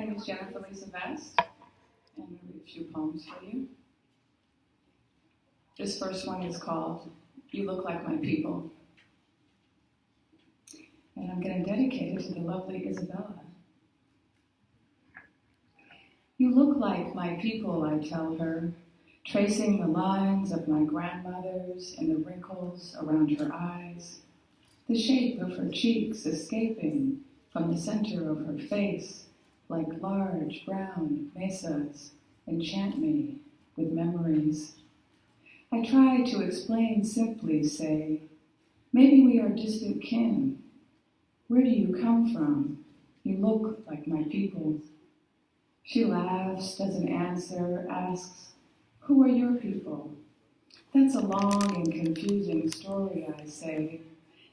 name is Jennifer Lisa Vest, and I'm going to read a few poems for you. This first one is called You Look Like My People. And I'm going to dedicate it to the lovely Isabella. You look like my people, I tell her, tracing the lines of my grandmother's and the wrinkles around her eyes, the shape of her cheeks escaping from the center of her face like large brown mesas enchant me with memories. I try to explain simply, say, maybe we are distant kin. Where do you come from? You look like my people. She laughs, doesn't answer, asks, who are your people? That's a long and confusing story, I say,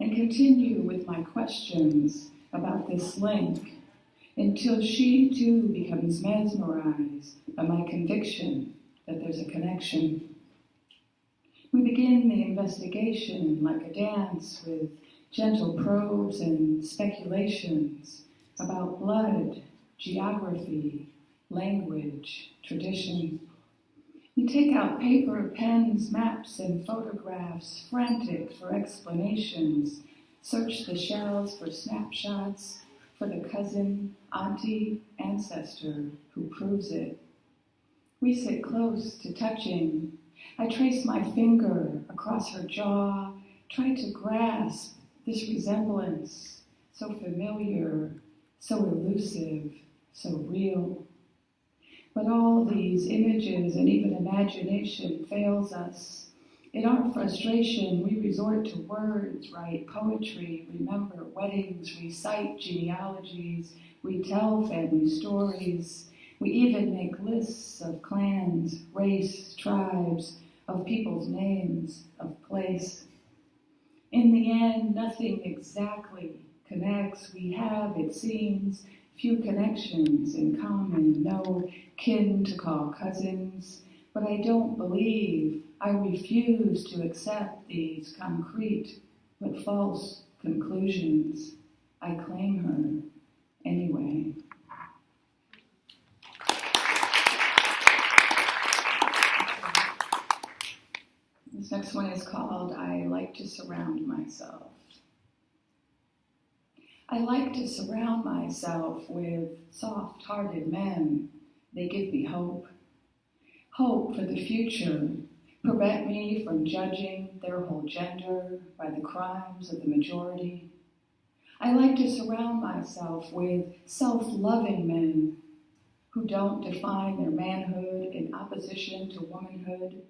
and continue with my questions about this link until she too becomes mesmerized by my conviction that there's a connection. We begin the investigation like a dance with gentle probes and speculations about blood, geography, language, tradition. We take out paper, pens, maps, and photographs, frantic for explanations, search the shelves for snapshots, for the cousin, auntie, ancestor who proves it. We sit close to touching. I trace my finger across her jaw, try to grasp this resemblance, so familiar, so elusive, so real. But all these images and even imagination fails us. In our frustration, we resort to words, write poetry, remember weddings, recite genealogies, retell family stories. We even make lists of clans, race, tribes, of people's names, of place. In the end, nothing exactly connects. We have, it seems, few connections in common, no kin to call cousins, but I don't believe, I refuse to accept these concrete but false conclusions. I claim her anyway. This next one is called I Like to Surround Myself. I like to surround myself with soft-hearted men. They give me hope. Hope for the future. Prevent me from judging their whole gender by the crimes of the majority. I like to surround myself with self-loving men who don't define their manhood in opposition to womanhood,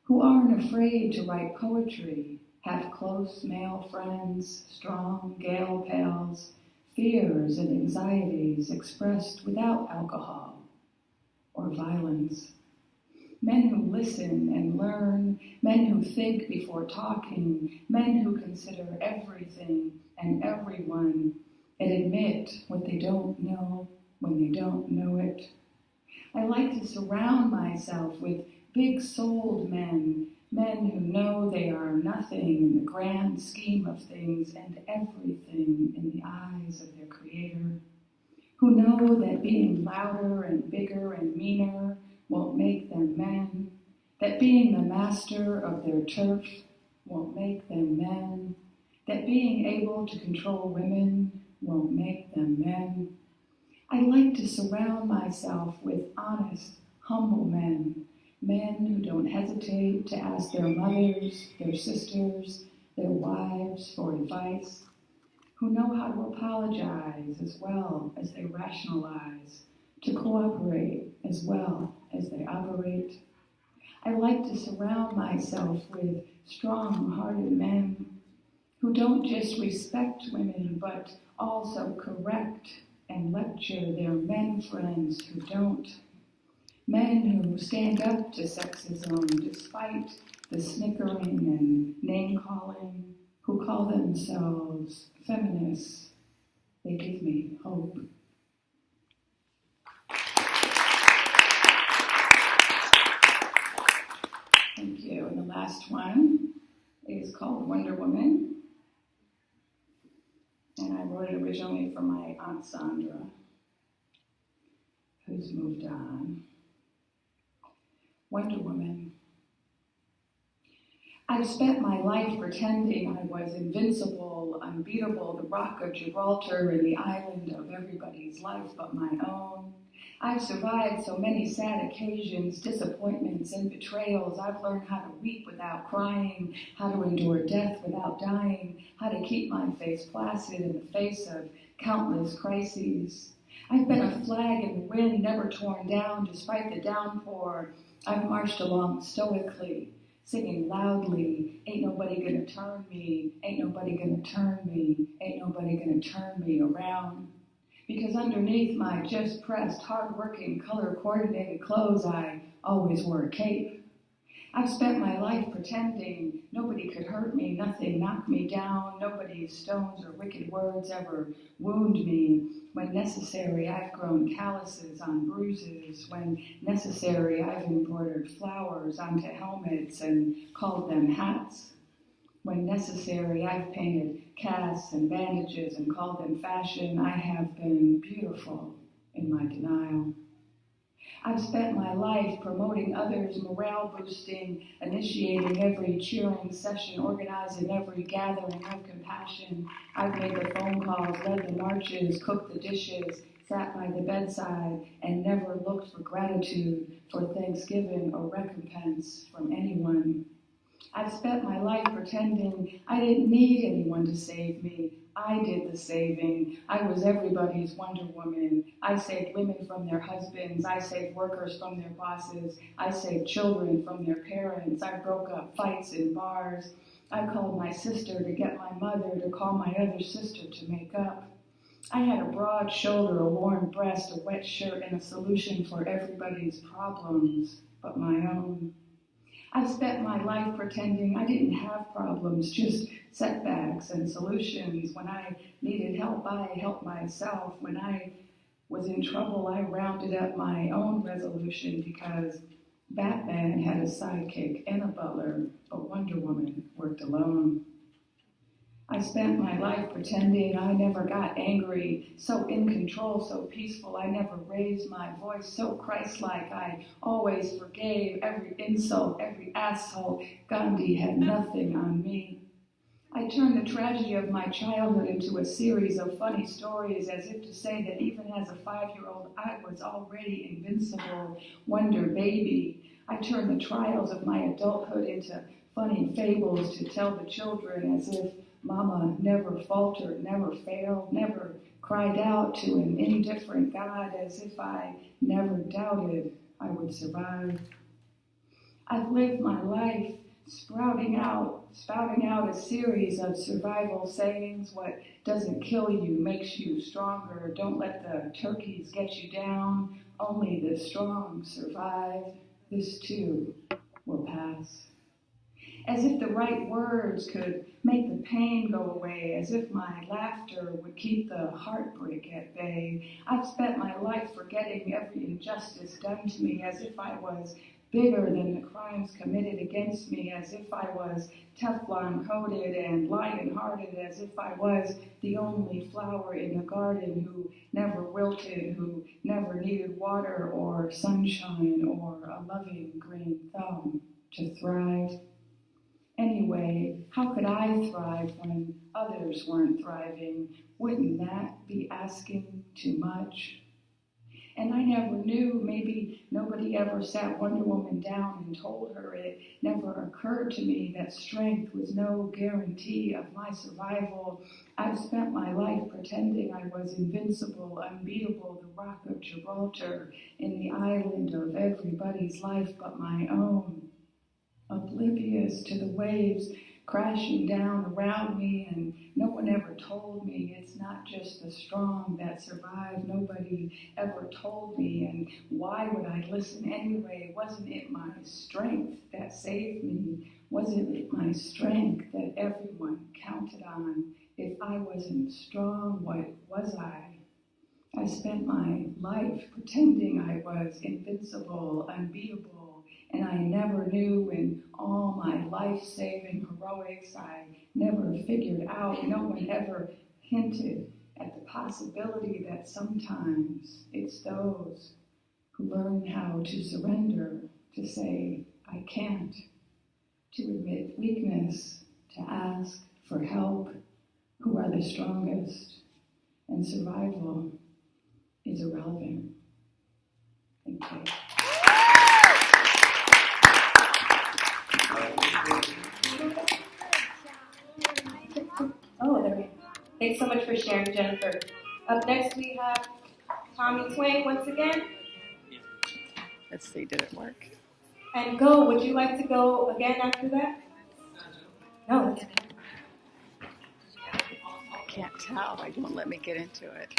who aren't afraid to write poetry, have close male friends, strong gal pals, fears and anxieties expressed without alcohol or violence. Men who listen and learn, men who think before talking, men who consider everything and everyone and admit what they don't know when they don't know it. I like to surround myself with big-souled men, men who know they are nothing in the grand scheme of things and everything in the eyes of their Creator, who know that being louder and bigger and meaner won't make them men, that being the master of their turf won't make them men, that being able to control women won't make them men. I like to surround myself with honest, humble men, men who don't hesitate to ask their mothers, their sisters, their wives for advice, who know how to apologize as well as they rationalize, to cooperate as well as they operate. I like to surround myself with strong-hearted men who don't just respect women, but also correct and lecture their men friends who don't. Men who stand up to sexism despite the snickering and name-calling, who call themselves feminists. They give me hope. Thank you. And the last one is called Wonder Woman. And I wrote it originally for my Aunt Sandra. who's moved on. Wonder Woman. I've spent my life pretending I was invincible, unbeatable, the rock of Gibraltar and the island of everybody's life but my own. I've survived so many sad occasions, disappointments and betrayals. I've learned how to weep without crying, how to endure death without dying, how to keep my face placid in the face of countless crises. I've been a flag in the wind, never torn down despite the downpour. I've marched along stoically, singing loudly, ain't nobody gonna turn me, ain't nobody gonna turn me, ain't nobody gonna turn me around. Because underneath my just pressed, hard-working, color-coordinated clothes, I always wore a cape. I've spent my life pretending nobody could hurt me, nothing knock me down, nobody's stones or wicked words ever wound me. When necessary, I've grown calluses on bruises. When necessary, I've embroidered flowers onto helmets and called them hats. When necessary, I've painted casts and bandages and called them fashion. I have been beautiful in my denial. I've spent my life promoting others, morale boosting, initiating every cheering session, organizing every gathering of compassion. I've made the phone calls, led the marches, cooked the dishes, sat by the bedside, and never looked for gratitude, for thanksgiving or recompense from anyone. I've spent my life pretending I didn't need anyone to save me. I did the saving. I was everybody's Wonder Woman. I saved women from their husbands. I saved workers from their bosses. I saved children from their parents. I broke up fights in bars. I called my sister to get my mother to call my other sister to make up. I had a broad shoulder, a warm breast, a wet shirt, and a solution for everybody's problems but my own. I've spent my life pretending I didn't have problems, just setbacks and solutions. When I needed help, I helped myself. When I was in trouble, I rounded up my own resolution because Batman had a sidekick and a butler, but Wonder Woman worked alone. I spent my life pretending I never got angry, so in control, so peaceful. I never raised my voice, so Christ-like. I always forgave every insult, every asshole. Gandhi had nothing on me. I turned the tragedy of my childhood into a series of funny stories, as if to say that even as a 5-year-old, I was already invincible, wonder baby. I turned the trials of my adulthood into funny fables to tell the children, as if Mama never faltered, never failed, never cried out to an indifferent God, as if I never doubted I would survive. I've lived my life spouting out a series of survival sayings. What doesn't kill you makes you stronger. Don't let the turkeys get you down. Only the strong survive. This too will pass. As if the right words could make the pain go away, as if my laughter would keep the heartbreak at bay. I've spent my life forgetting every injustice done to me, as if I was bigger than the crimes committed against me, as if I was Teflon-coated and lion-hearted, as if I was the only flower in the garden who never wilted, who never needed water or sunshine or a loving green thumb to thrive. Anyway, how could I thrive when others weren't thriving? Wouldn't that be asking too much? And I never knew, maybe nobody ever sat Wonder Woman down and told her. It never occurred to me that strength was no guarantee of my survival. I've spent my life pretending I was invincible, unbeatable, the rock of Gibraltar, in the island of everybody's life but my own. Oblivious to the waves crashing down around me, and no one ever told me it's not just the strong that survive. Nobody ever told me, and why would I listen anyway? Wasn't it my strength that saved me? Wasn't it my strength that everyone counted on? If I wasn't strong, what was I? I spent my life pretending I was invincible, unbeatable, and I never knew in all my life-saving heroics, I never figured out, no one ever hinted at the possibility that sometimes it's those who learn how to surrender, to say, I can't, to admit weakness, to ask for help, who are the strongest, and survival is irrelevant. Thank you. Oh, there we go. Thanks so much for sharing, Jennifer. Up next, we have Tommy Twain once again. Let's see, did it work? And Go, would you like to go again after that? No. I can't tell. It won't let me get into it.